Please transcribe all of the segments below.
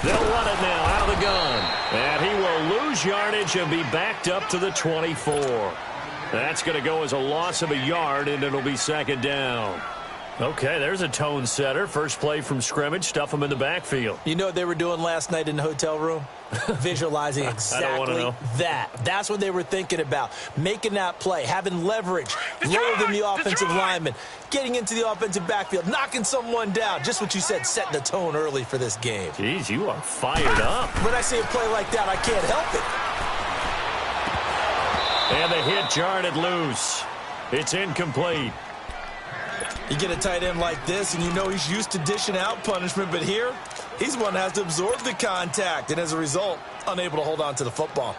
They'll run it now out of the gun. And he will lose yardage and be backed up to the 24. That's going to go as a loss of a yard, and it'll be second down. Okay, there's a tone setter. First play from scrimmage, stuff them in the backfield. You know what they were doing last night in the hotel room? Visualizing exactly that. That's what they were thinking about. Making that play, having leverage, lower than the offensive lineman, getting into the offensive backfield, knocking someone down. Just what you said, setting the tone early for this game. Jeez, you are fired up. When I see a play like that, I can't help it. And the hit jarred loose. It's incomplete. You get a tight end like this, and you know he's used to dishing out punishment, but here, he's one that has to absorb the contact, and as a result, unable to hold on to the football.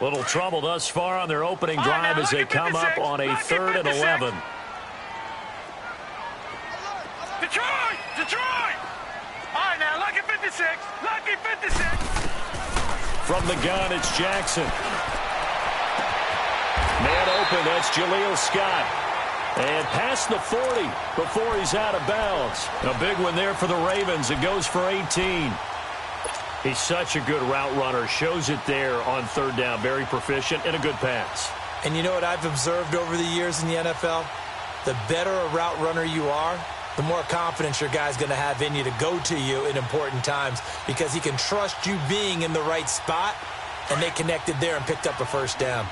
Little trouble thus far on their opening drive as they come up on a 3rd and 11. Detroit! Detroit! All right, now, lucky 56. Lucky 56. From the gun, it's Jackson. Man open, that's Jaleel Scott. And past the 40 before he's out of bounds. A big one there for the Ravens. It goes for 18. He's such a good route runner. Shows it there on 3rd down. Very proficient and a good pass. And you know what I've observed over the years in the NFL? The better a route runner you are, the more confidence your guy's going to have in you to go to you in important times because he can trust you being in the right spot, and they connected there and picked up a first down.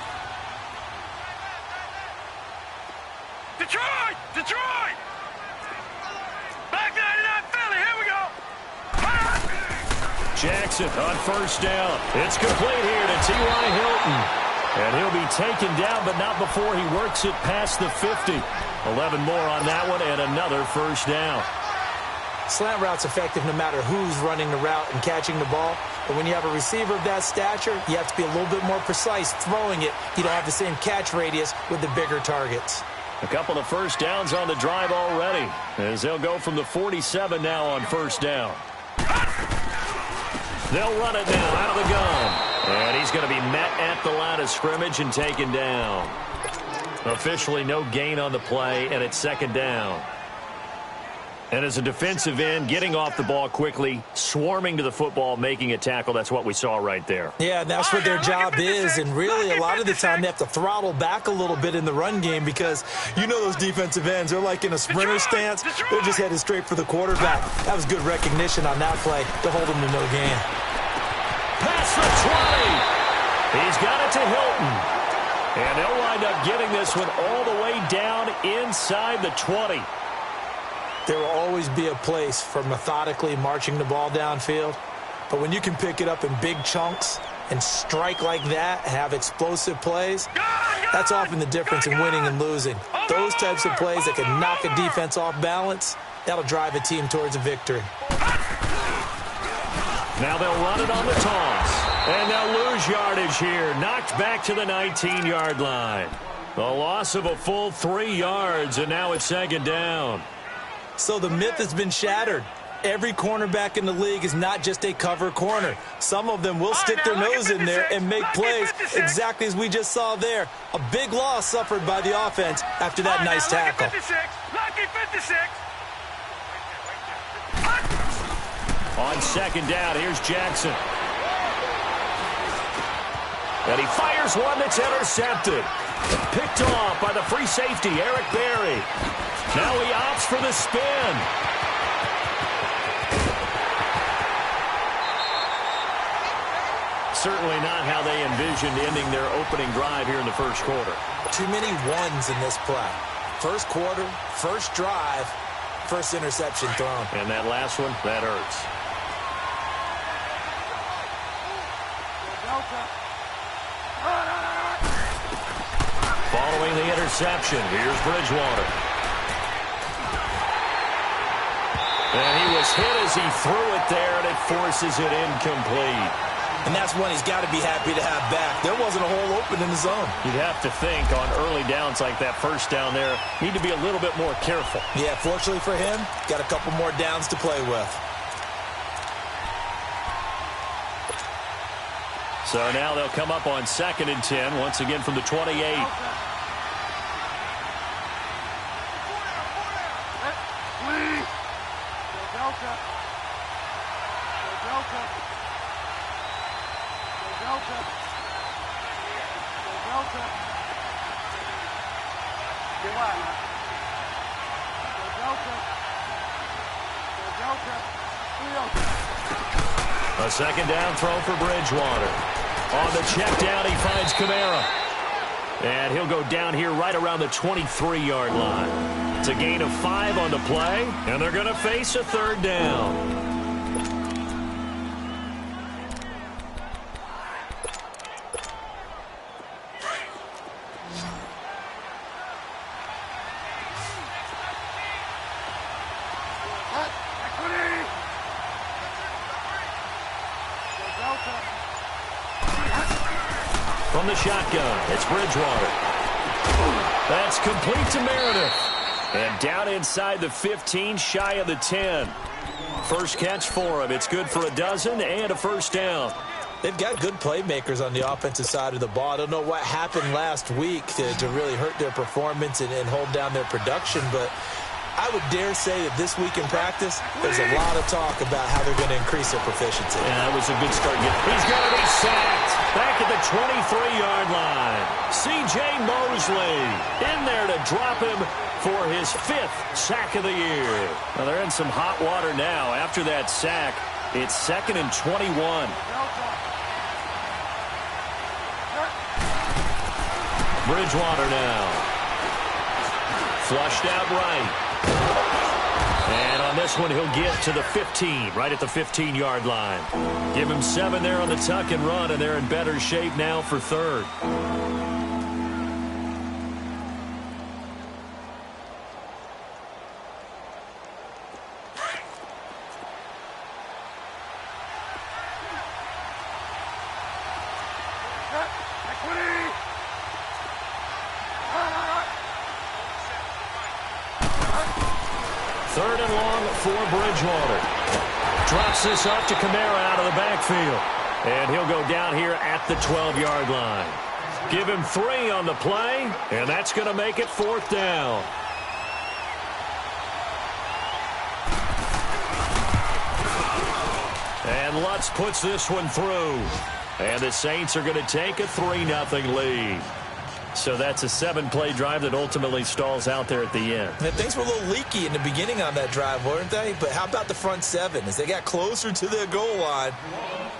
Detroit! Detroit! Back 99 Philly, here we go! Jackson on first down. It's complete here to T.Y. Hilton. And he'll be taken down, but not before he works it past the 50. 11 more on that one, and another first down. Slant route's effective no matter who's running the route and catching the ball. But when you have a receiver of that stature, you have to be a little bit more precise throwing it. You don't have the same catch radius with the bigger targets. A couple of first downs on the drive already, as they'll go from the 47 now on first down. They'll run it now out of the gun. And he's going to be met at the line of scrimmage and taken down. Officially no gain on the play, and it's second down. And as a defensive end, getting off the ball quickly, swarming to the football, making a tackle, that's what we saw right there. Yeah, that's what their job is, and really a lot of the time they have to throttle back a little bit in the run game because you know those defensive ends, they're like in a sprinter stance. They're just headed straight for the quarterback. That was good recognition on that play to hold them to no gain. Past the 20. He's got it to Hilton. And they'll wind up getting this one all the way down inside the 20. There will always be a place for methodically marching the ball downfield. But when you can pick it up in big chunks and strike like that, have explosive plays, that's often the difference in winning and losing. Those types of plays that can knock a defense off balance, that'll drive a team towards a victory. Now they'll run it on the toss. And they'll lose yardage here. Knocked back to the 19-yard line. A loss of a full 3 yards, and now it's second down. So the myth has been shattered. Every cornerback in the league is not just a cover corner. Some of them will stick their nose in there and make plays exactly as we just saw there. A big loss suffered by the offense after that nice tackle. Lucky 56. On second down, here's Jackson. And he fires one that's intercepted. Picked off by the free safety, Eric Berry. Now he opts for the spin. Certainly not how they envisioned ending their opening drive here in the first quarter. Too many ones in this play. First quarter, first drive, first interception thrown. And that last one, that hurts. Following the interception, here's Bridgewater. And he was hit as he threw it there, and it forces it incomplete. And that's one he's got to be happy to have back. There wasn't a hole open in the zone. You'd have to think on early downs like that first down there, need to be a little bit more careful. Yeah, fortunately for him, got a couple more downs to play with. So now they'll come up on 2nd and 10, once again from the 28. A 2nd down throw for Bridgewater. On the check down, he finds Kamara. And he'll go down here right around the 23-yard line. It's a gain of 5 on the play, and they're going to face a 3rd down. From the shotgun, it's Bridgewater. That's complete to Meredith. And down inside the 15, shy of the 10. First catch for him. It's good for a dozen and a 1st down. They've got good playmakers on the offensive side of the ball. I don't know what happened last week to really hurt their performance and hold down their production, but I would dare say that this week in practice, there's a lot of talk about how they're going to increase their proficiency. Yeah, that was a good start. He's going to be sacked back at the 23-yard line. C.J. Mosley in there to drop him for his 5th sack of the year. Well, they're in some hot water now. After that sack, it's 2nd and 21. Bridgewater now. Flushed out right. And on this one, he'll get to the 15, right at the 15-yard line. Give him 7 there on the tuck and run, and they're in better shape now for 3rd. Third and long for Bridgewater. Drops this up to Kamara out of the backfield. And he'll go down here at the 12-yard line. Give him 3 on the play, and that's going to make it 4th down. And Lutz puts this one through. And the Saints are going to take a 3-0 lead. So that's a 7-play drive that ultimately stalls out there at the end. And things were a little leaky in the beginning on that drive, weren't they? But how about the front 7? As they got closer to their goal line,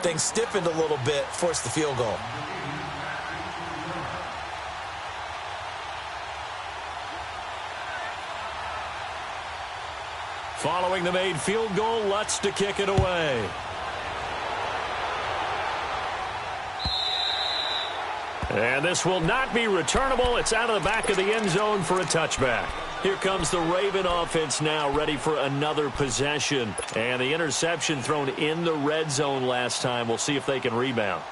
things stiffened a little bit, forced the field goal. Following the made field goal, Lutz to kick it away. And this will not be returnable. It's out of the back of the end zone for a touchback. Here comes the Raven offense now, ready for another possession. And the interception thrown in the red zone last time. We'll see if they can rebound.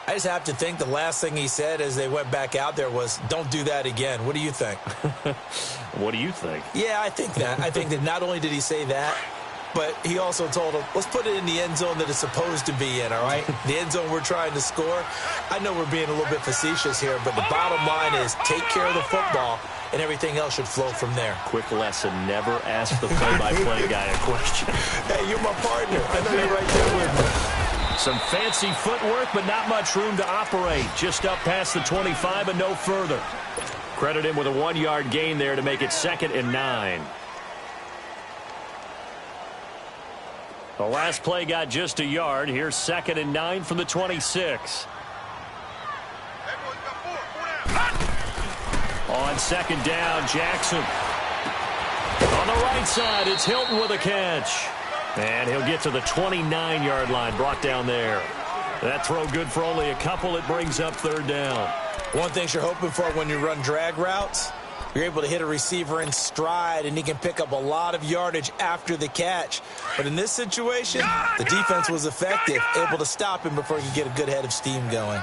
I just have to think the last thing he said as they went back out there was, don't do that again. What do you think? What do you think? Yeah, I think that. I think that not only did he say that, but he also told him, let's put it in the end zone that it's supposed to be in, all right? The end zone we're trying to score. I know we're being a little bit facetious here, but the bottom line is take care of the football, and everything else should flow from there. Quick lesson, never ask the play-by-play guy a question. Hey, you're my partner. I know you're right there with me. Some fancy footwork, but not much room to operate. Just up past the 25 and no further. Credit him with a 1-yard gain there to make it 2nd and 9. The last play got just a yard. Here's 2nd and 9 from the 26. On 2nd down, Jackson. On the right side, it's Hilton with a catch. And he'll get to the 29-yard line, brought down there. That throw good for only a couple. It brings up 3rd down. One thing you're hoping for when you run drag routes, you're able to hit a receiver in stride, and he can pick up a lot of yardage after the catch. But in this situation, the defense was effective, able to stop him before he could get a good head of steam going.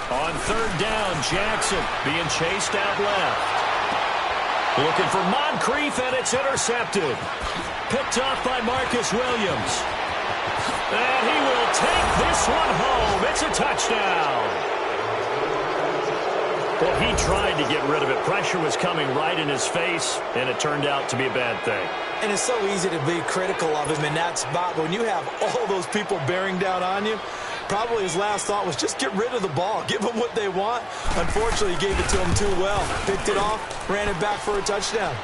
On 3rd down, Jackson being chased out left. Looking for Moncrief, and it's intercepted. Picked off by Marcus Williams. And he will take this one home. It's a touchdown. Well, he tried to get rid of it. Pressure was coming right in his face, and it turned out to be a bad thing. And it's so easy to be critical of him in that spot. But when you have all those people bearing down on you, probably his last thought was just get rid of the ball. Give them what they want. Unfortunately, he gave it to them too well. Picked it off, ran it back for a touchdown.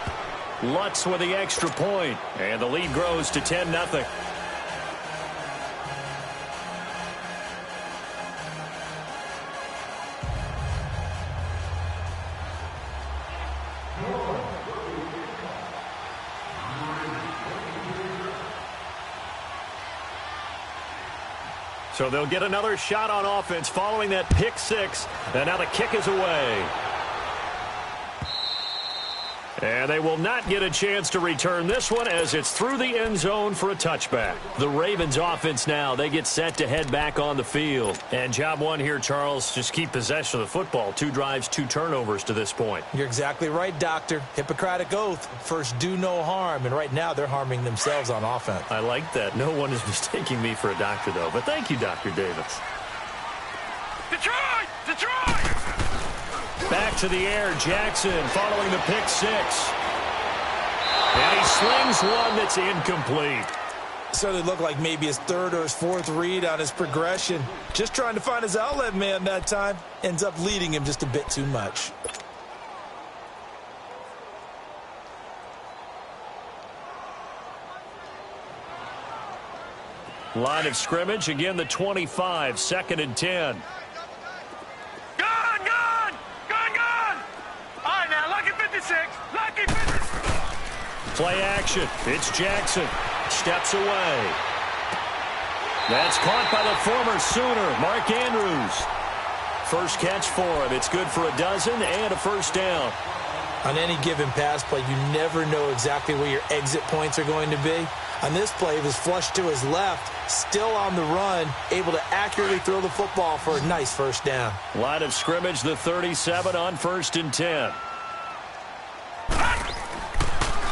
Lutz with the extra point, and the lead grows to 10-0. So they'll get another shot on offense following that pick six. And now the kick is away. And they will not get a chance to return this one as it's through the end zone for a touchback. The Ravens offense now, they get set to head back on the field. And job one here, Charles, just keep possession of the football. 2 drives, 2 turnovers to this point. You're exactly right, Doctor. Hippocratic oath. First, do no harm. And right now, they're harming themselves on offense. I like that. No one is mistaking me for a doctor, though. But thank you, Dr. Davis. Detroit! Detroit! Back to the air, Jackson following the pick six. And he slings one that's incomplete. Certainly looked like maybe his third or his fourth read on his progression. Just trying to find his outlet man that time. Ends up leading him just a bit too much. Line of scrimmage, again the 25, 2nd and 10. Play action. It's Jackson. Steps away. That's caught by the former Sooner, Mark Andrews. First catch for him. It's good for a dozen and a first down. On any given pass play, you never know exactly where your exit points are going to be. On this play, it was flushed to his left, still on the run, able to accurately throw the football for a nice first down. Line of scrimmage, the 37 on 1st and 10.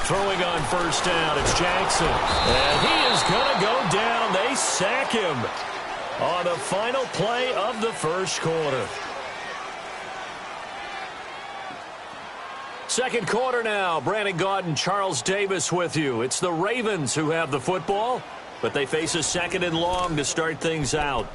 Throwing on first down, it's Jackson. And he is going to go down. They sack him on the final play of the first quarter. Second quarter now. Brandon Gaudin, Charles Davis with you. It's the Ravens who have the football, but they face a 2nd and long to start things out.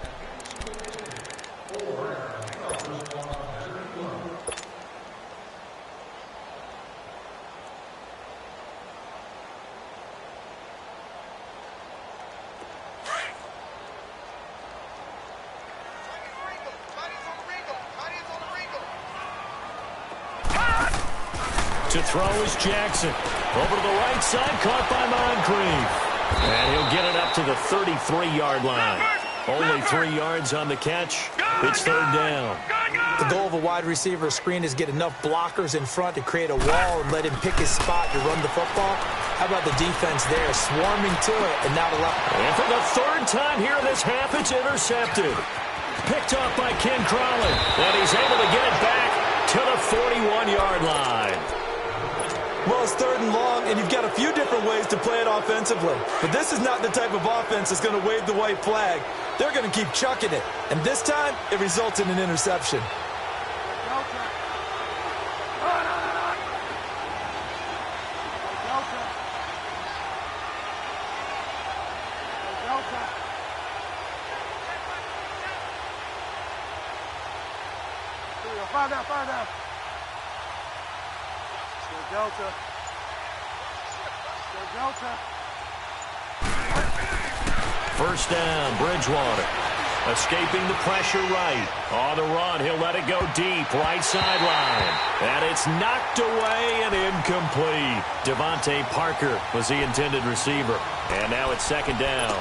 To throw is Jackson. Over to the right side, caught by Moncrief. And he'll get it up to the 33-yard line. Only 3 yards on the catch. It's 3rd down. The goal of a wide receiver screen is get enough blockers in front to create a wall and let him pick his spot to run the football. How about the defense there, swarming to it, and now the left. And for the 3rd time here in this half, it's intercepted. Picked off by Ken Crowley. And he's able to get it back to the 41-yard line. Well, it's 3rd and long, and you've got a few different ways to play it offensively. But this is not the type of offense that's going to wave the white flag. They're going to keep chucking it. And this time, it results in an interception. Find out. Delta. First down, Bridgewater. Escaping the pressure right. On the run, he'll let it go deep, right sideline. And it's knocked away and incomplete. Devontae Parker was the intended receiver. And now it's 2nd down.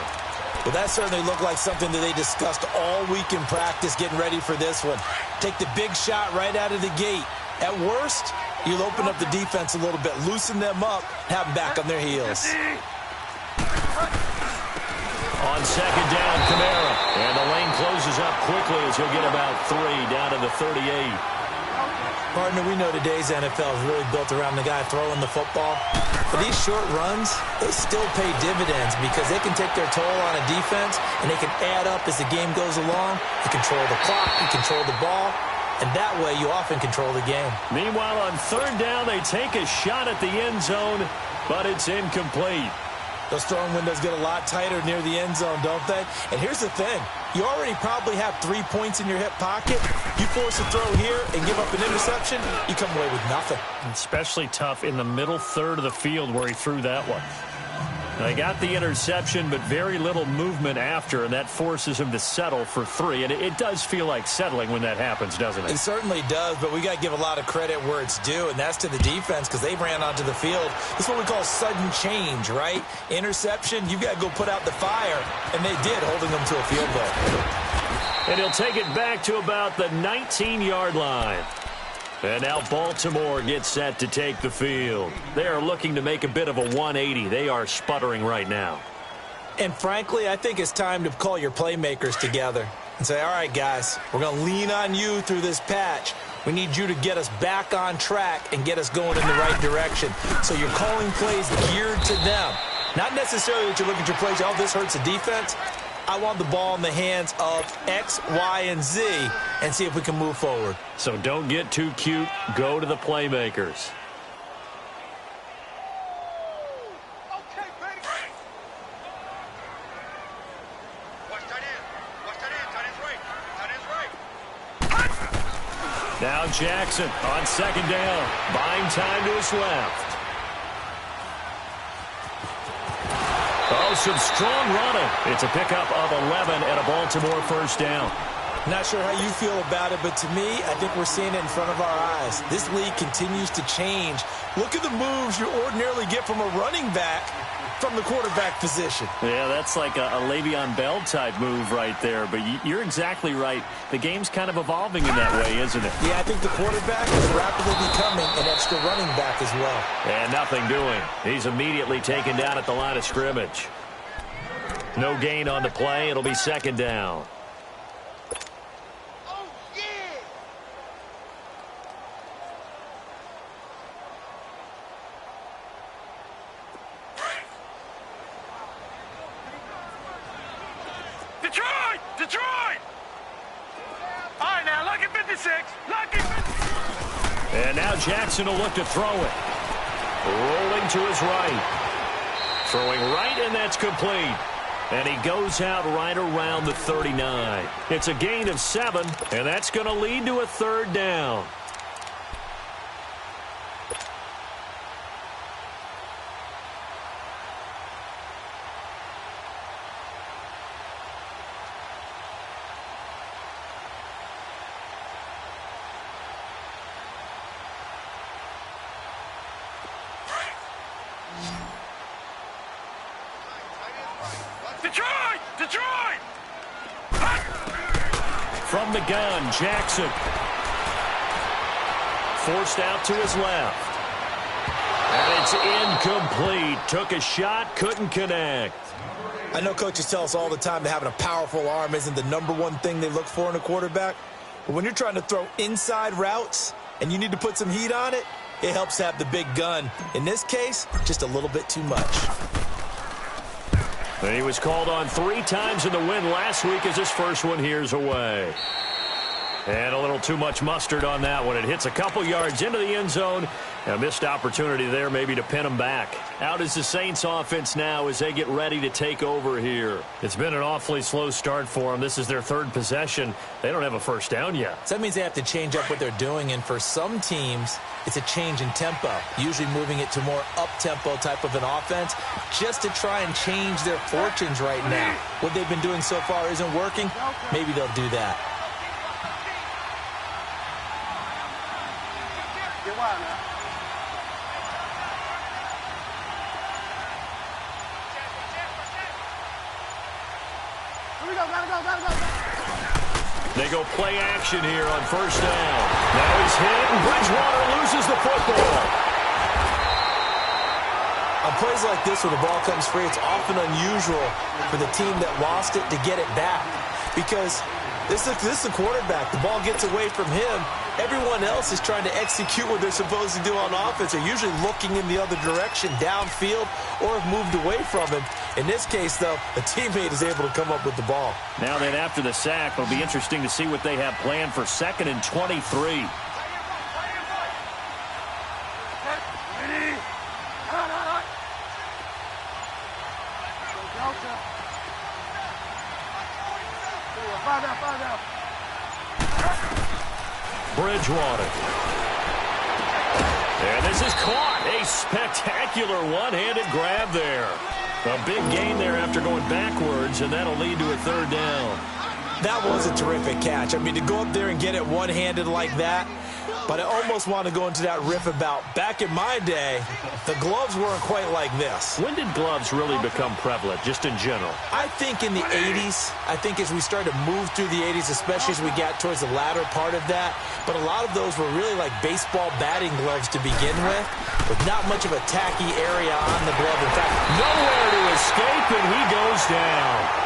Well, that certainly looked like something that they discussed all week in practice getting ready for this one. Take the big shot right out of the gate. At worst, you'll open up the defense a little bit, loosen them up, have them back on their heels. On 2nd down, Kamara. And the lane closes up quickly as he'll get about 3 down to the 38. Partner, we know today's NFL is really built around the guy throwing the football. But these short runs, they still pay dividends because they can take their toll on a defense, and they can add up as the game goes along. You control the clock, you control the ball, and that way you often control the game. Meanwhile, on third down, they take a shot at the end zone, but it's incomplete. Those throwing windows get a lot tighter near the end zone, don't they? And here's the thing. You already probably have 3 points in your hip pocket. You force a throw here and give up an interception, you come away with nothing. Especially tough in the middle third of the field where he threw that one. They got the interception, but very little movement after, and that forces him to settle for 3. And it does feel like settling when that happens, doesn't it? It certainly does, but we got to give a lot of credit where it's due, and that's to the defense because they ran onto the field. This is what we call sudden change, right? Interception, you got to go put out the fire, and they did, holding them to a field goal. And he'll take it back to about the 19-yard line. And now Baltimore gets set to take the field. They are looking to make a bit of a 180. They are sputtering right now. And frankly, I think it's time to call your playmakers together and say, all right, guys, we're going to lean on you through this patch. We need you to get us back on track and get us going in the right direction. So you're calling plays geared to them. Not necessarily that you look at your plays, oh, this hurts the defense. I want the ball in the hands of X, Y, and Z and see if we can move forward. So don't get too cute. Go to the playmakers. Okay, baby. Watch that in. Watch that in. Tight end's right. Tight end's right. Now Jackson on second down. Buying time to his left. Oh, some strong running. It's a pickup of 11 and a Baltimore first down. Not sure how you feel about it, but to me, I think we're seeing it in front of our eyes. This league continues to change. Look at the moves you ordinarily get from a running back from the quarterback position. Yeah, that's like a Le'Veon Bell type move right there, but you're exactly right. The game's kind of evolving in that way, isn't it? Yeah, I think the quarterback is rapidly becoming an extra running back as well. And nothing doing. He's immediately taken down at the line of scrimmage. No gain on the play. It'll be second down. Oh, yeah. Detroit! Detroit! All right, now, lucky 56. Lucky 56. And now Jackson will look to throw it. Rolling to his right. Throwing right, and that's complete. And he goes out right around the 39. It's a gain of 7, and that's going to lead to a third down. Detroit! Detroit! From the gun, Jackson. Forced out to his left. And it's incomplete. Took a shot, couldn't connect. I know coaches tell us all the time that having a powerful arm isn't the #1 thing they look for in a quarterback. But when you're trying to throw inside routes and you need to put some heat on it, it helps to have the big gun. In this case, just a little bit too much. He was called on 3 times in the win last week as his first one here's away. And a little too much mustard on that one. It hits a couple yards into the end zone. A missed opportunity there maybe to pin him back. Out is the Saints offense now as they get ready to take over here. It's been an awfully slow start for them. This is their 3rd possession. They don't have a first down yet. So that means they have to change up what they're doing, and for some teams, it's a change in tempo, usually moving it to more up-tempo type of an offense just to try and change their fortunes right now. What they've been doing so far isn't working. Maybe they'll do that. Get wild now. Here we go, gotta go. They go play action here on first down. Now he's hit, and Bridgewater loses the football. On plays like this, when the ball comes free, it's often unusual for the team that lost it to get it back. Because this is a quarterback. The ball gets away from him. Everyone else is trying to execute what they're supposed to do on offense. They're usually looking in the other direction, downfield, or have moved away from him. In this case, though, a teammate is able to come up with the ball. Now then, after the sack, it'll be interesting to see what they have planned for 2nd and 23. Bridgewater. And this is caught. A spectacular one-handed grab there. A big gain there after going backwards, and that'll lead to a 3rd down. That was a terrific catch. I mean, to go up there and get it one-handed like that, but I almost want to go into that riff about back in my day, the gloves weren't quite like this. When did gloves really become prevalent, just in general? I think in the 80s. I think as we started to move through the 80s, especially as we got towards the latter part of that. But a lot of those were really like baseball batting gloves to begin with not much of a tacky area on the glove. In fact, nowhere to escape, and he goes down.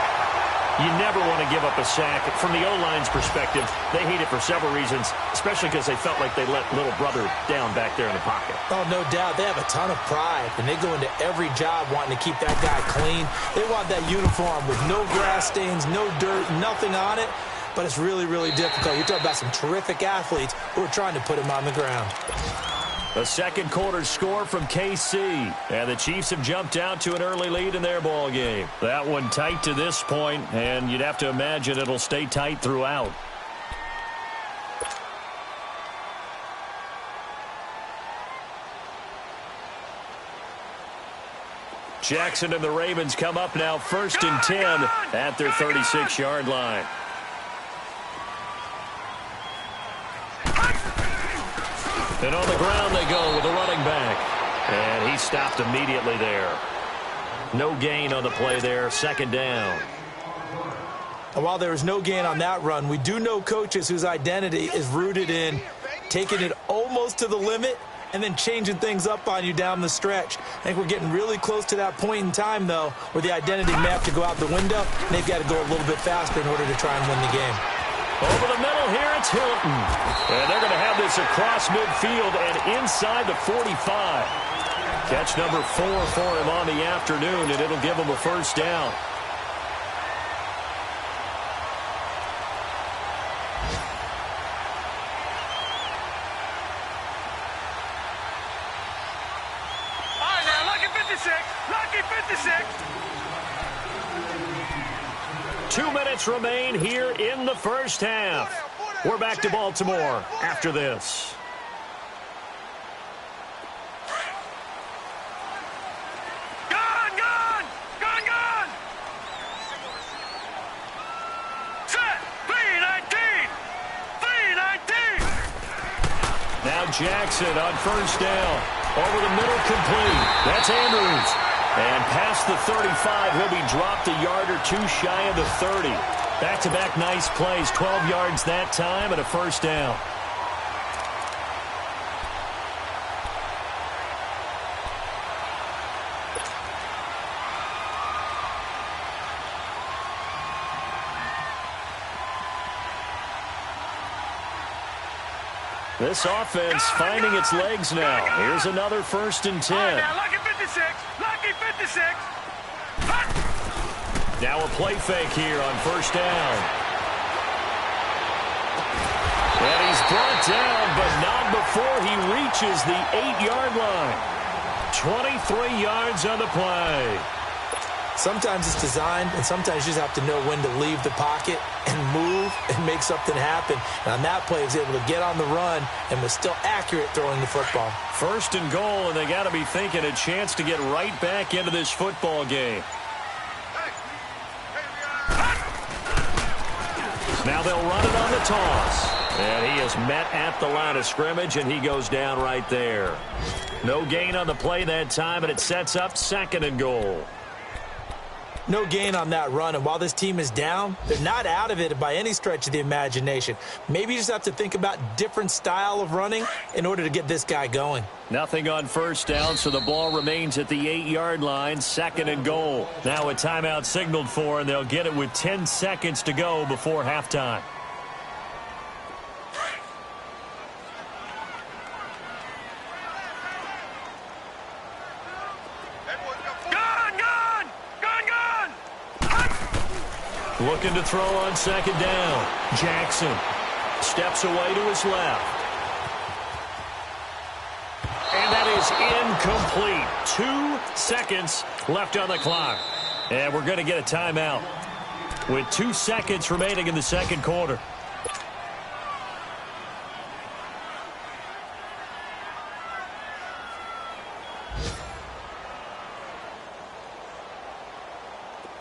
You never want to give up a sack. From the O-line's perspective, they hate it for several reasons, especially because they felt like they let little brother down back there in the pocket. Oh, no doubt. They have a ton of pride, and they go into every job wanting to keep that guy clean. They want that uniform with no grass stains, no dirt, nothing on it, but it's really, really difficult. You're talking about some terrific athletes who are trying to put him on the ground. A second quarter score from KC, and the Chiefs have jumped out to an early lead in their ball game. That one tight to this point, and you'd have to imagine it'll stay tight throughout. Jackson and the Ravens come up now 1st and 10 at their 36-yard line. And on the ground they go with a running back. And he stopped immediately there. No gain on the play there. 2nd down. And while there is no gain on that run, we do know coaches whose identity is rooted in taking it almost to the limit and then changing things up on you down the stretch. I think we're getting really close to that point in time, though, where the identity may have to go out the window, and they've got to go a little bit faster in order to try and win the game. Over the middle here, it's Hilton. And they're going to have this across midfield and inside the 45. Catch number 4 for him on the afternoon, and it'll give him a 1st down. All right, now, lucky 56. Lucky 56. 2 minutes remain here in the first half. We're back to Baltimore after this. Gone, gone, gone, gone. Set, 319, 319. Now Jackson on 1st down. Over the middle, complete. That's Andrews. And past the 35, he'll be dropped a yard or 2 shy of the 30. Back-to-back nice plays, 12 yards that time and a 1st down. This offense finding its legs now. Here's another 1st and 10. Now, lucky 56, lucky 56. Now a play fake here on 1st down. And he's brought down, but not before he reaches the 8-yard line. 23 yards on the play. Sometimes it's designed, and sometimes you just have to know when to leave the pocket and move and make something happen. And on that play, he was able to get on the run and was still accurate throwing the football. 1st and goal, and they got to be thinking a chance to get right back into this football game. Now they'll run it on the toss. And he is met at the line of scrimmage, and he goes down right there. No gain on the play that time, and it sets up 2nd and goal. No gain on that run, and while this team is down, they're not out of it by any stretch of the imagination. Maybe you just have to think about different style of running in order to get this guy going. Nothing on first down, so the ball remains at the 8-yard line, second and goal. Now a timeout signaled for, and they'll get it with 10 seconds to go before halftime. Looking to throw on second down. Jackson steps away to his left. And that is incomplete. 2 seconds left on the clock. And we're going to get a timeout with 2 seconds remaining in the second quarter.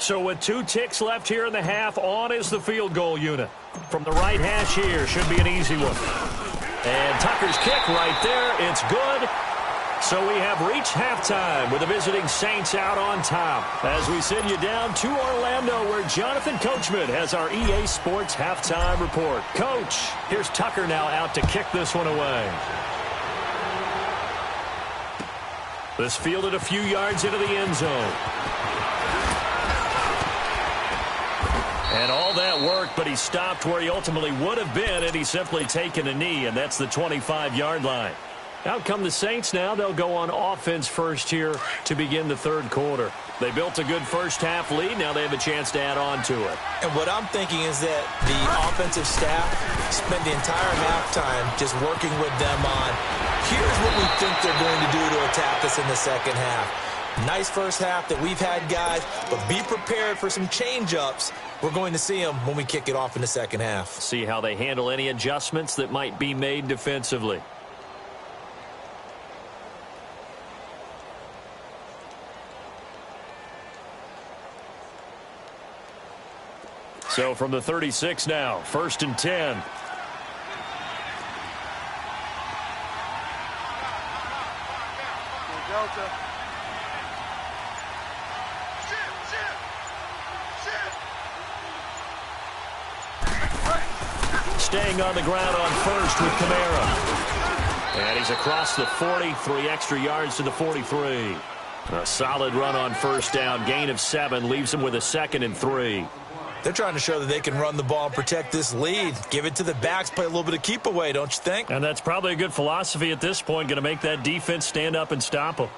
So with 2 ticks left here in the half, on is the field goal unit. From the right hash here, should be an easy one. And Tucker's kick right there, it's good. So we have reached halftime with the visiting Saints out on top. As we send you down to Orlando, where Jonathan Coachman has our EA Sports halftime report. Coach, here's Tucker now out to kick this one away. This fielded a few yards into the end zone. And all that worked, but he stopped where he ultimately would have been had he simply taken a knee, and that's the 25-yard line. Out come the Saints now. They'll go on offense first here to begin the third quarter. They built a good first-half lead. Now they have a chance to add on to it. And what I'm thinking is that the offensive staff spent the entire halftime just working with them on, here's what we think they're going to do to attack us in the second half. Nice first half that we've had, guys, but be prepared for some change-ups. We're going to see them when we kick it off in the second half. See how they handle any adjustments that might be made defensively. So from the 36 now, 1st and 10. Staying on the ground on first with Kamara. And he's across the 40, 3 extra yards to the 43. A solid run on first down, gain of 7, leaves him with a 2nd and 3. They're trying to show that they can run the ball and protect this lead. Give it to the backs, play a little bit of keep away, don't you think? And that's probably a good philosophy at this point, going to make that defense stand up and stop them.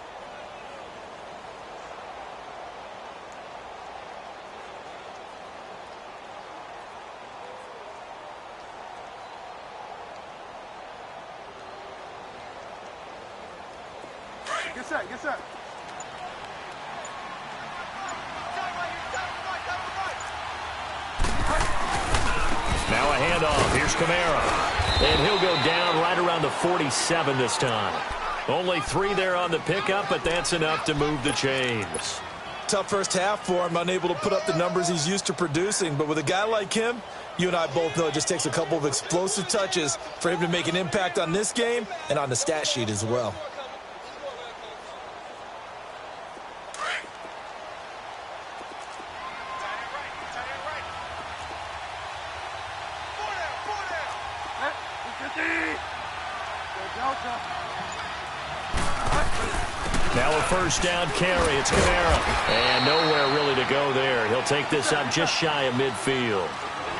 Get set. Now a handoff. Here's Kamara. And he'll go down right around the 47 this time. Only 3 there on the pickup, but that's enough to move the chains. Tough first half for him, unable to put up the numbers he's used to producing. But with a guy like him, you and I both know it just takes a couple of explosive touches for him to make an impact on this game and on the stat sheet as well. Now a first down carry. It's Kamara. And nowhere really to go there. He'll take this up just shy of midfield.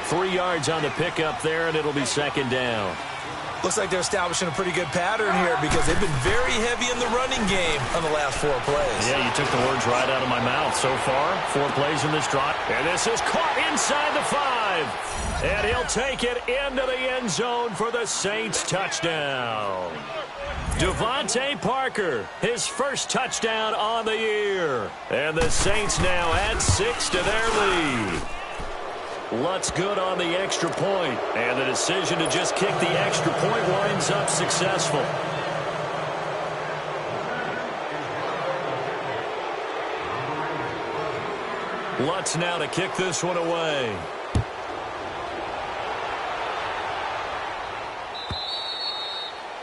3 yards on the pickup there, and it'll be 2nd down. Looks like they're establishing a pretty good pattern here because they've been very heavy in the running game on the last 4 plays. Yeah, you took the words right out of my mouth. So far, 4 plays in this drive. And this is caught inside the 5. And he'll take it into the end zone for the Saints touchdown. Devontae Parker, his first touchdown on the year. And the Saints now add 6 to their lead. Lutz good on the extra point, and the decision to just kick the extra point winds up successful. Lutz now to kick this one away.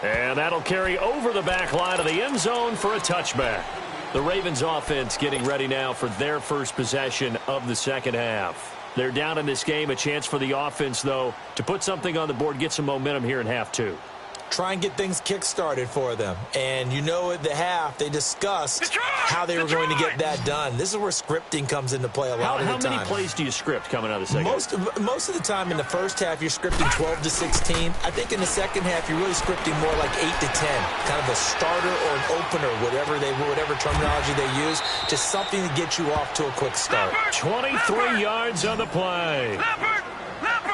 And that'll carry over the back line of the end zone for a touchback. The Ravens offense getting ready now for their first possession of the second half. They're down in this game. A chance for the offense, though, to put something on the board, get some momentum here in half two. Try and get things kick-started for them. And you know at the half, they discussed how they were going to get that done. This is where scripting comes into play a lot of the time. How many plays do you script coming out of the second half? Most of the time in the first half, you're scripting 12 to 16. I think in the second half, you're really scripting more like 8 to 10. Kind of a starter or an opener, whatever terminology they use. Just something to get you off to a quick start. 23 yards on the play.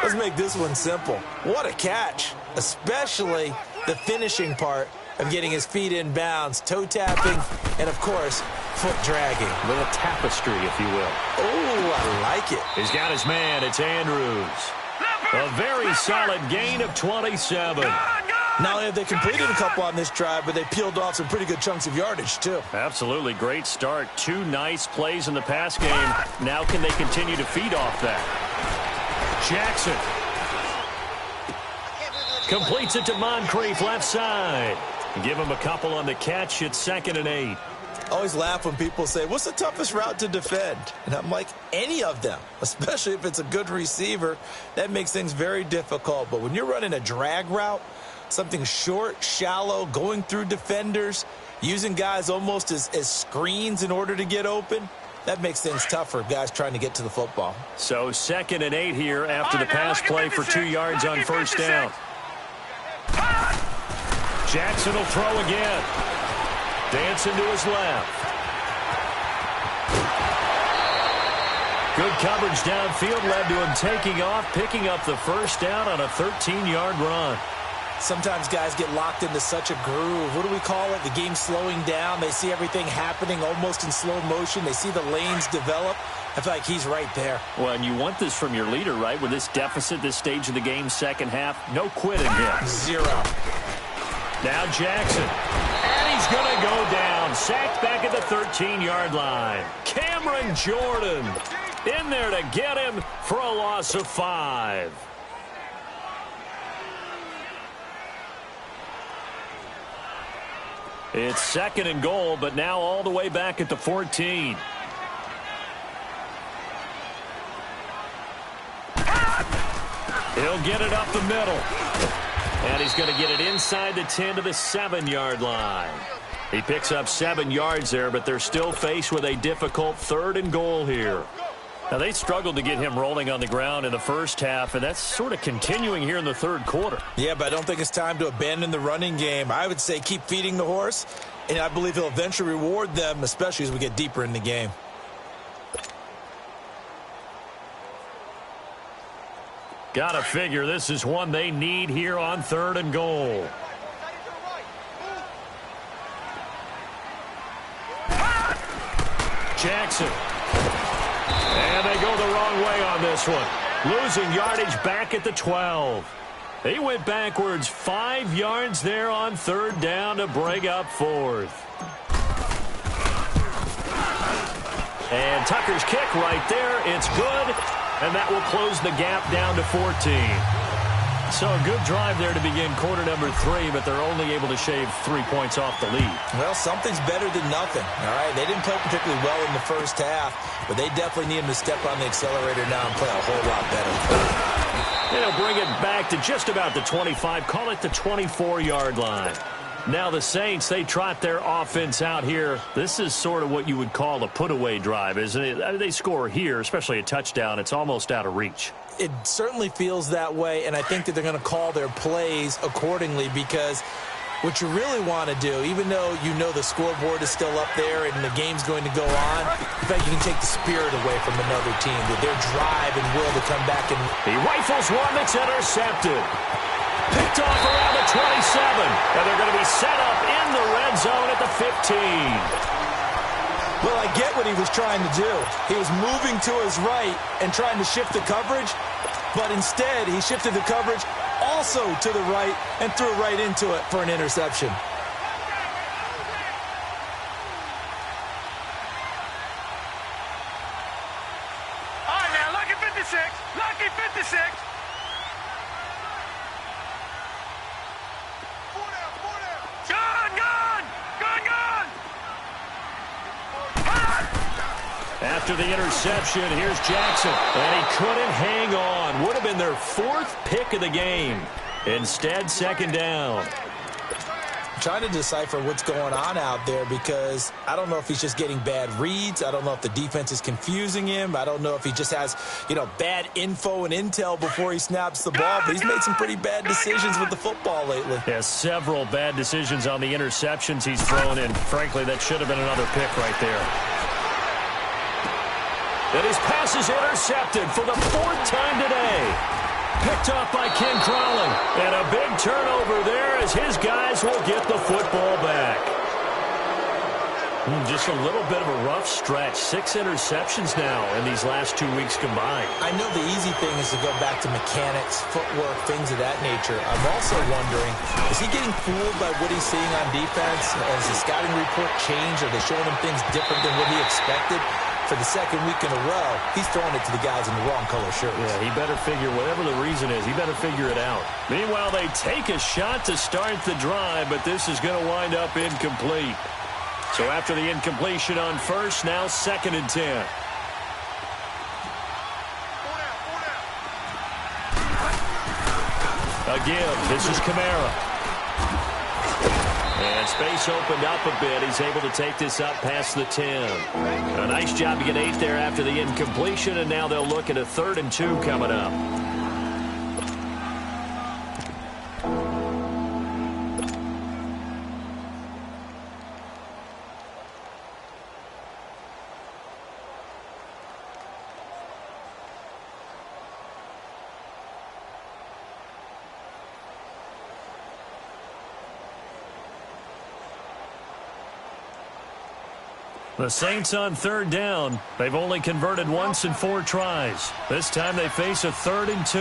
Let's make this one simple. What a catch, especially the finishing part of getting his feet in bounds, toe tapping, and, of course, foot dragging. A little tapestry, if you will. Oh, I like it. He's got his man. It's Andrews. A very solid gain of 27. Not only have they completed a couple on this drive, but they peeled off some pretty good chunks of yardage, too. Absolutely. Great start. 2 nice plays in the pass game. Now can they continue to feed off that? Jackson completes it to Moncrief, left side. Give him a couple on the catch. It's 2nd and 8. I always laugh when people say, what's the toughest route to defend? And I'm like, any of them, especially if it's a good receiver. That makes things very difficult. But when you're running a drag route, something short, shallow, going through defenders, using guys almost as screens in order to get open, that makes things tough for guys trying to get to the football. So 2nd and 8 here after the pass play for 2 yards on first down. Jackson will throw again. Dancing to his left. Good coverage downfield led to him taking off, picking up the first down on a 13-yard run. Sometimes guys get locked into such a groove. What do we call it? The game slowing down. They see everything happening almost in slow motion. They see the lanes develop. I feel like he's right there. Well, and you want this from your leader, right? With this deficit, this stage of the game, second half, no quitting here. 0. Now Jackson. And he's going to go down. Sacked back at the 13-yard line. Cameron Jordan in there to get him for a loss of 5. It's 2nd and goal, but now all the way back at the 14. He'll get it up the middle. And he's going to get it inside the 10 to the 7-yard line. He picks up 7 yards there, but they're still faced with a difficult 3rd and goal here. Now, they struggled to get him rolling on the ground in the first half, and that's sort of continuing here in the 3rd quarter. Yeah, but I don't think it's time to abandon the running game. I would say keep feeding the horse, and I believe he'll eventually reward them, especially as we get deeper in the game. Gotta figure this is one they need here on 3rd and goal. Jackson. And they go the wrong way on this one. Losing yardage back at the 12. He went backwards 5 yards there on 3rd down to bring up 4th. And Tucker's kick right there. It's good. And that will close the gap down to 14. So a good drive there to begin quarter number 3, but they're only able to shave 3 points off the lead. Well, something's better than nothing, all right? They didn't play particularly well in the first half, but they definitely need him to step on the accelerator now and play a whole lot better. It'll bring it back to just about the 25, call it the 24-yard line. Now the Saints, they trot their offense out here. This is sort of what you would call a put-away drive, isn't it? They score here, especially a touchdown. It's almost out of reach. It certainly feels that way, and I think that they're going to call their plays accordingly because what you really want to do, even though you know the scoreboard is still up there and the game's going to go on, in fact, you can take the spirit away from another team, that their drive and will to come back and... He rifles one that's intercepted. Picked off around the 27, and they're going to be set up in the red zone at the 15. Well, I get what he was trying to do. He was moving to his right and trying to shift the coverage, but instead he shifted the coverage also to the right and threw right into it for an interception. All right, now, lucky 56. Lucky 56. Gone, gone! Gone, gone! After the interception, here's Jackson. And he couldn't hang on. Would have been their 4th pick of the game. Instead, second down. I'm trying to decipher what's going on out there because I don't know if he's just getting bad reads. I don't know if the defense is confusing him. I don't know if he just has, bad info and intel before he snaps the ball. But he's made some pretty bad decisions with the football lately. Yeah, several bad decisions on the interceptions he's thrown in. Frankly, that should have been another pick right there. And his pass is intercepted for the 4th time today. Picked off by Ken Crowley. And a big turnover there as his guys will get the football back. Just a little bit of a rough stretch. 6 interceptions now in these last 2 weeks combined. I know the easy thing is to go back to mechanics, footwork, things of that nature. I'm also wondering, is he getting fooled by what he's seeing on defense? Has the scouting report changed? Are they showing him things different than what he expected? For the 2nd week in a row, he's throwing it to the guys in the wrong color shirts. Yeah, he better figure, whatever the reason is, he better figure it out. Meanwhile, they take a shot to start the drive, but this is going to wind up incomplete. So after the incompletion on first, now 2nd and 10. Again, this is Kamara. And space opened up a bit. He's able to take this up past the 10. A nice job to get 8 there after the incompletion, and now they'll look at a 3rd and 2 coming up. The Saints on 3rd down. They've only converted once in 4 tries. This time they face a 3rd and 2.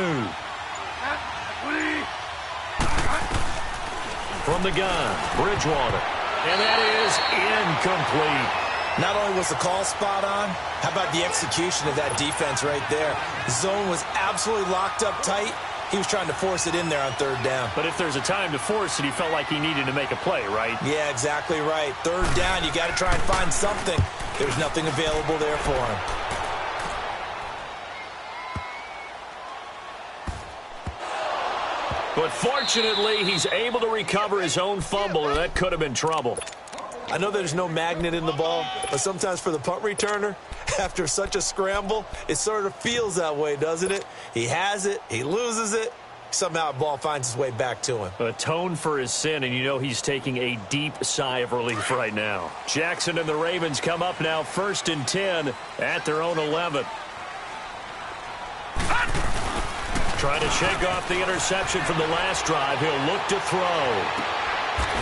From the gun, Bridgewater. And that is incomplete. Not only was the call spot on, how about the execution of that defense right there? The zone was absolutely locked up tight. He was trying to force it in there on 3rd down. But if there's a time to force it, he felt like he needed to make a play, right? Yeah, exactly right. 3rd down, you got to try and find something. There's nothing available there for him. But fortunately, he's able to recover his own fumble, or that could have been trouble. I know there's no magnet in the ball, but sometimes for the punt returner, after such a scramble, it sort of feels that way, doesn't it? He has it, he loses it, somehow the ball finds its way back to him. Atone for his sin, and you know he's taking a deep sigh of relief right now. Jackson and the Ravens come up now 1st and 10 at their own 11. Trying to shake off the interception from the last drive. He'll look to throw.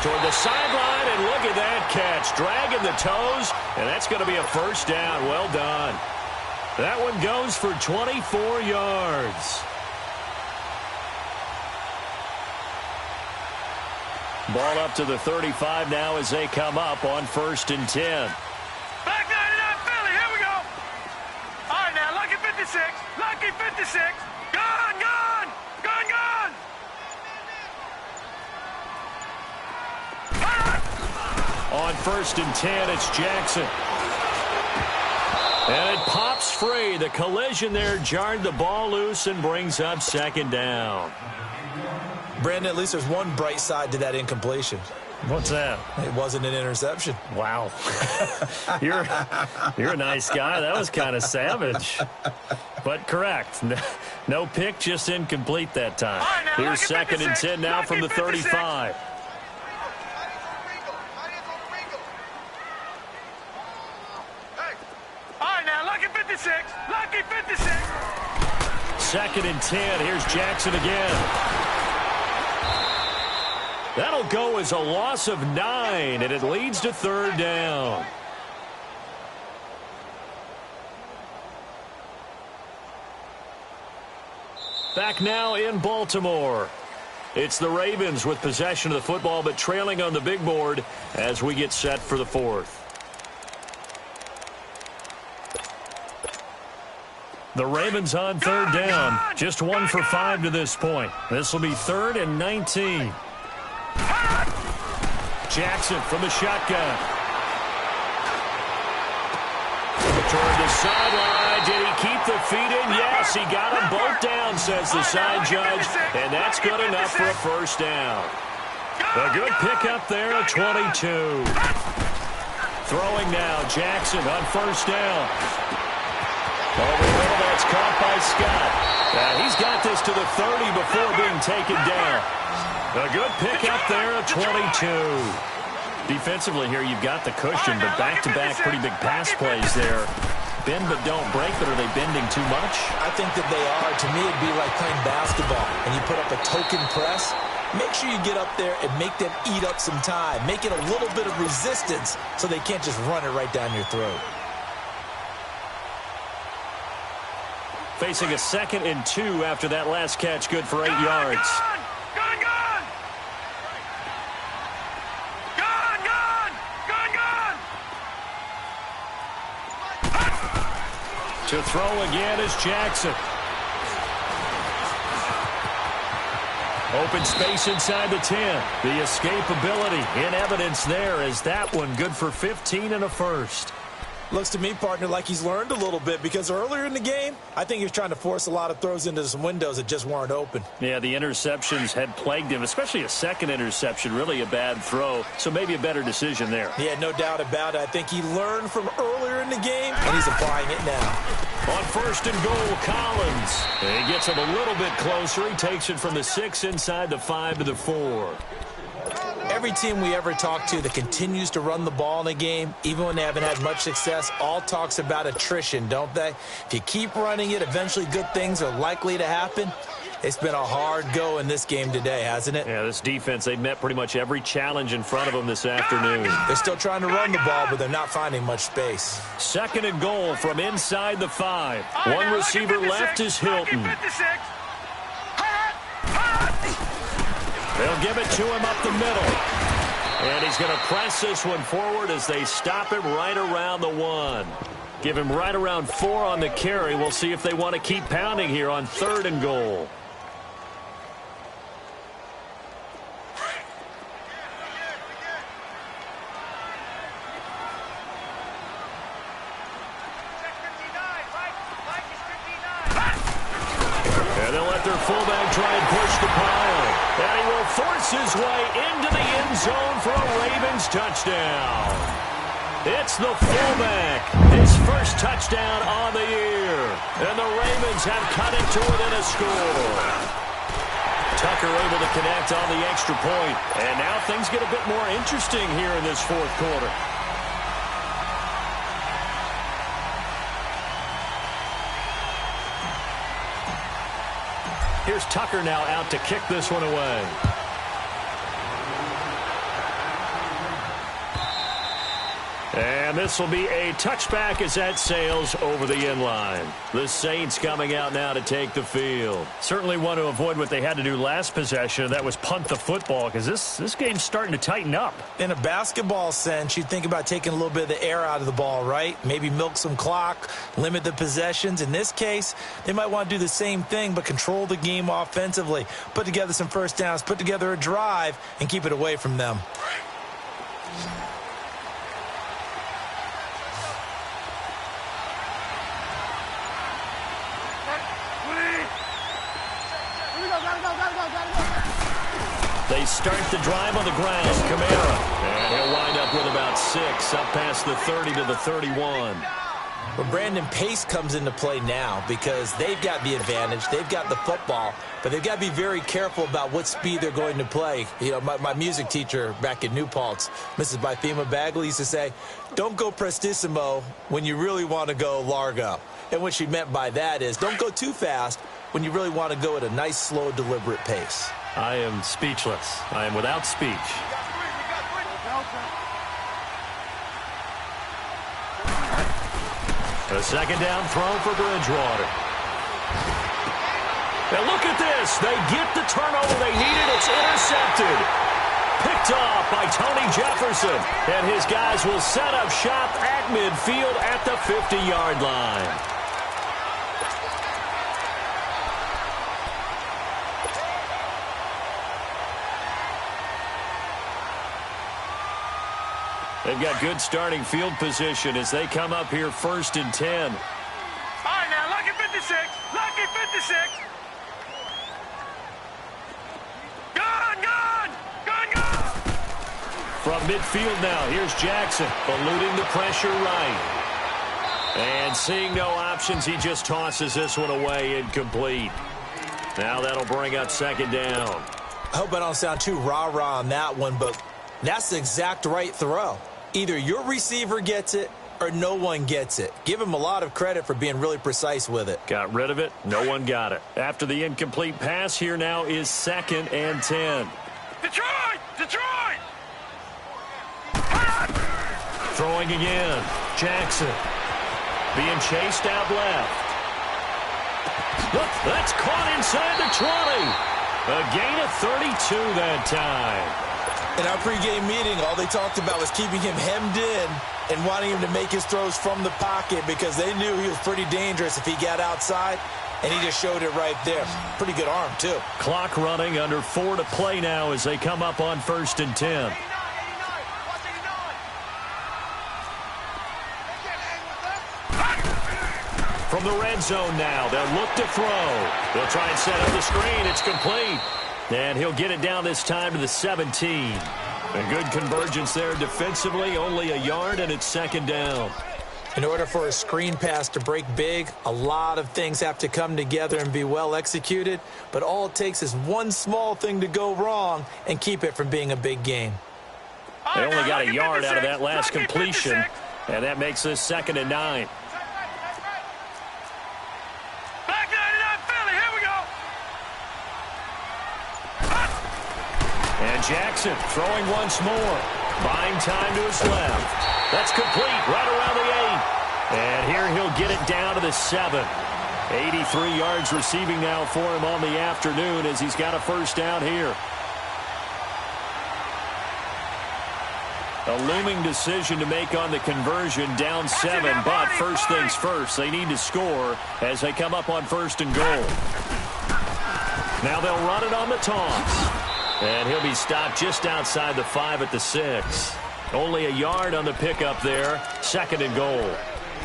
Toward the sideline, and look at that catch. Dragging the toes, and that's going to be a 1st down. Well done. That one goes for 24 yards. Ball up to the 35 now as they come up on 1st and 10. Back 99 Philly, here we go. All right, now, lucky 56. Lucky 56. Gone, gone. Gone, gone. On 1st and 10, it's Jackson. And it pops free. The collision there jarred the ball loose and brings up 2nd down. Brandon, at least there's one bright side to that incompletion. What's that? It wasn't an interception. Wow. You're a nice guy. That was kind of savage. But correct. No pick, just incomplete that time. Here's 2nd and 10 now from the 35. Lucky 56. 2nd and 10. Here's Jackson again. That'll go as a loss of 9, and it leads to 3rd down. Back now in Baltimore. It's the Ravens with possession of the football, but trailing on the big board as we get set for the 4th. The Ravens on 3rd down. Just 1 for 5 to this point. This will be 3rd and 19. Jackson from the shotgun. Toward the sideline. Did he keep the feet in? Yes, he got them both down, says the side judge. And that's good enough for a first down. A good pickup there at 22. Throwing now, Jackson on first down. Over the middle, that's caught by Scott. He's got this to the 30 before being taken down. A good pickup there at 22. Defensively here, you've got the cushion, but back-to-back pretty big pass plays there. Bend but don't break, but are they bending too much? I think that they are. To me, it'd be like playing basketball, and you put up a token press. Make sure you get up there and make them eat up some time. Make it a little bit of resistance so they can't just run it right down your throat. Facing a 2nd and 2 after that last catch, good for 8 yards. To throw again is Jackson. Open space inside the 10. The escapability in evidence there as that one good for 15 and a first. Looks to me, partner, like he's learned a little bit because earlier in the game, I think he was trying to force a lot of throws into some windows that just weren't open. Yeah, the interceptions had plagued him, especially a second interception, really a bad throw, so maybe a better decision there. Yeah, no doubt about it. I think he learned from earlier in the game, and he's applying it now. On first and goal, Collins. And he gets him a little bit closer. He takes it from the 6 inside the 5 to the 4. Every team we ever talk to that continues to run the ball in a game, even when they haven't had much success, all talks about attrition, don't they? If you keep running it, eventually good things are likely to happen. It's been a hard go in this game today, hasn't it? Yeah, this defense, they've met pretty much every challenge in front of them this afternoon. They're still trying to run the ball, but they're not finding much space. 2nd and goal from inside the 5. One receiver left is Hilton. They'll give it to him up the middle. And he's going to press this one forward as they stop him right around the 1. Give him right around 4 on the carry. We'll see if they want to keep pounding here on 3rd and goal. And they'll let their fullback try and push the pile. And he will force his way into the end zone for a Ravens touchdown. It's the fullback. His first touchdown on the year. And the Ravens have cut it to within a score. Tucker able to connect on the extra point. And now things get a bit more interesting here in this 4th quarter. Here's Tucker now out to kick this one away. And this will be a touchback as that sails over the end line. The Saints coming out now to take the field. Certainly want to avoid what they had to do last possession. That was punt the football because this game's starting to tighten up. In a basketball sense, you think about taking a little bit of the air out of the ball, right? Maybe milk some clock, limit the possessions. In this case, they might want to do the same thing but control the game offensively. Put together some first downs, put together a drive, and keep it away from them. They start the drive on the ground. Kamara. And he'll wind up with about 6, up past the 30 to the 31. Well, Brandon, pace comes into play now because they've got the advantage. They've got the football, but they've got to be very careful about what speed they're going to play. You know, my music teacher back in New Paltz, Mrs. Bythema Bagley, used to say, don't go prestissimo when you really want to go largo. And what she meant by that is don't go too fast when you really want to go at a nice, slow, deliberate pace. I am speechless. I am without speech. A second down throw for Bridgewater. Now look at this. They get the turnover they needed. It's intercepted. Picked off by Tony Jefferson. And his guys will set up shop at midfield at the 50-yard line. They've got good starting field position as they come up here 1st and 10. All right, now, lucky 56. Lucky 56. Gone, gone. Gone, gone. From midfield now, here's Jackson, eluding the pressure right. And seeing no options, he just tosses this one away, incomplete. Now that'll bring up 2nd down. I hope I don't sound too rah-rah on that one, but that's the exact right throw. Either your receiver gets it or no one gets it. Give him a lot of credit for being really precise with it. Got rid of it. No one got it. After the incomplete pass, here now is 2nd and 10. Detroit! Detroit! Throwing again. Jackson. Being chased out left. Look, that's caught inside the 20. A gain of 32 that time. In our pregame meeting, all they talked about was keeping him hemmed in and wanting him to make his throws from the pocket because they knew he was pretty dangerous if he got outside, and he just showed it right there. Pretty good arm, too. Clock running, under 4 to play now as they come up on 1st and 10. From the red zone now, they'll look to throw. They'll try and set up the screen. It's complete. And he'll get it down this time to the 17. A good convergence there defensively, only a yard, and it's 2nd down. In order for a screen pass to break big, a lot of things have to come together and be well executed, but all it takes is one small thing to go wrong and keep it from being a big game. They only got a yard out of that last completion, and that makes this 2nd and 9. And Jackson throwing once more. Buying time to his left. That's complete right around the 8. And here he'll get it down to the 7. 83 yards receiving now for him on the afternoon as he's got a 1st down here. A looming decision to make on the conversion, down 7. But first things first, they need to score as they come up on 1st and goal. Now they'll run it on the toss. And he'll be stopped just outside the 5 at the 6. Only a yard on the pickup there. 2nd and goal.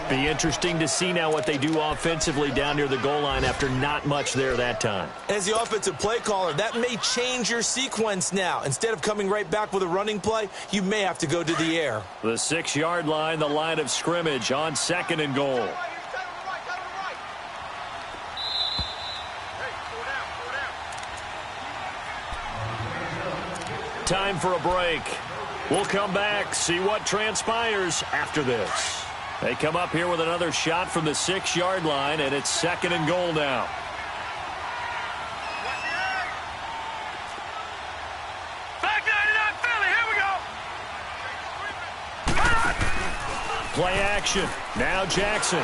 Be interesting to see now what they do offensively down near the goal line after not much there that time. As the offensive play caller, that may change your sequence now. Instead of coming right back with a running play, you may have to go to the air. The 6-yard line, the line of scrimmage on 2nd and goal. Time for a break. We'll come back, see what transpires after this. They come up here with another shot from the 6-yard line, and it's 2nd and goal now. Back 99 Philly, here we go. Play action. Now Jackson.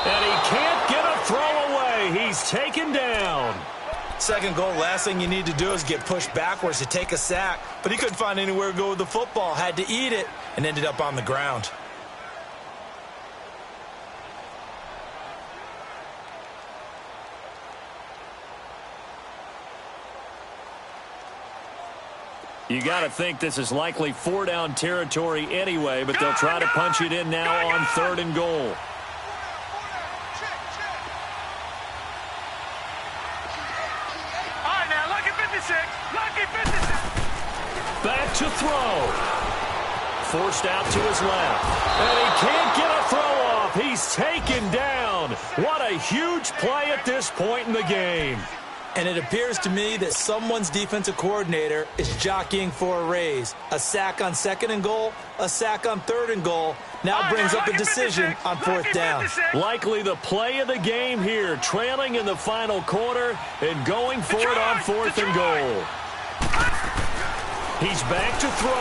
And he can't get a throw away. He's taken down. 2nd goal, last thing you need to do is get pushed backwards to take a sack. But he couldn't find anywhere to go with the football. Had to eat it and ended up on the ground. You got to think this is likely 4-down territory anyway, but they'll try to punch it in now on 3rd and goal. Back to throw. Forced out to his left. And he can't get a throw off. He's taken down. What a huge play at this point in the game. And it appears to me that someone's defensive coordinator is jockeying for a raise. A sack on 2nd and goal, a sack on 3rd and goal. Now brings up a decision on 4th down. Likely the play of the game here, trailing in the final quarter and going for it on 4th and goal. He's back to throw.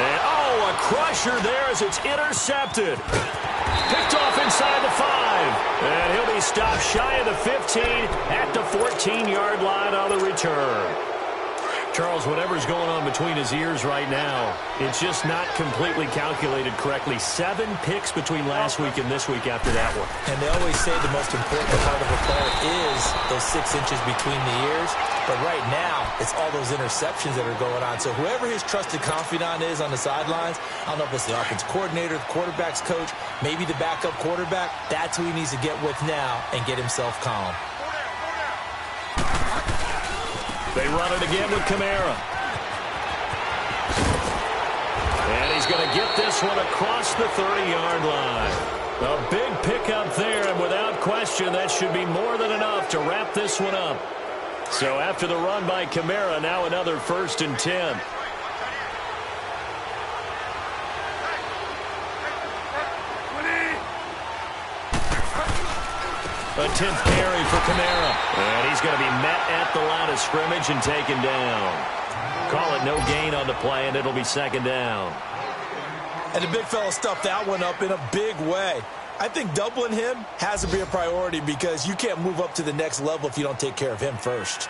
And, oh, a crusher there as it's intercepted. Picked off inside the 5. And he'll be stopped shy of the 15 at the 14-yard line on the return. Charles, whatever's going on between his ears right now, it's just not completely calculated correctly. 7 picks between last week and this week after that one. And they always say the most important part of a player is those 6 inches between the ears. But right now, it's all those interceptions that are going on. So whoever his trusted confidant is on the sidelines, I don't know if it's the offense coordinator, the quarterback's coach, maybe the backup quarterback, that's who he needs to get with now and get himself calm. They run it again with Kamara. And he's going to get this one across the 30-yard line. A big pickup there, and without question, that should be more than enough to wrap this one up. So after the run by Kamara, now another 1st and 10. A 10th carry for Kamara. And he's going to be met at the line of scrimmage and taken down. Call it no gain on the play, and it'll be 2nd down. And the big fella stuffed that one up in a big way. I think doubling him has to be a priority because you can't move up to the next level if you don't take care of him first.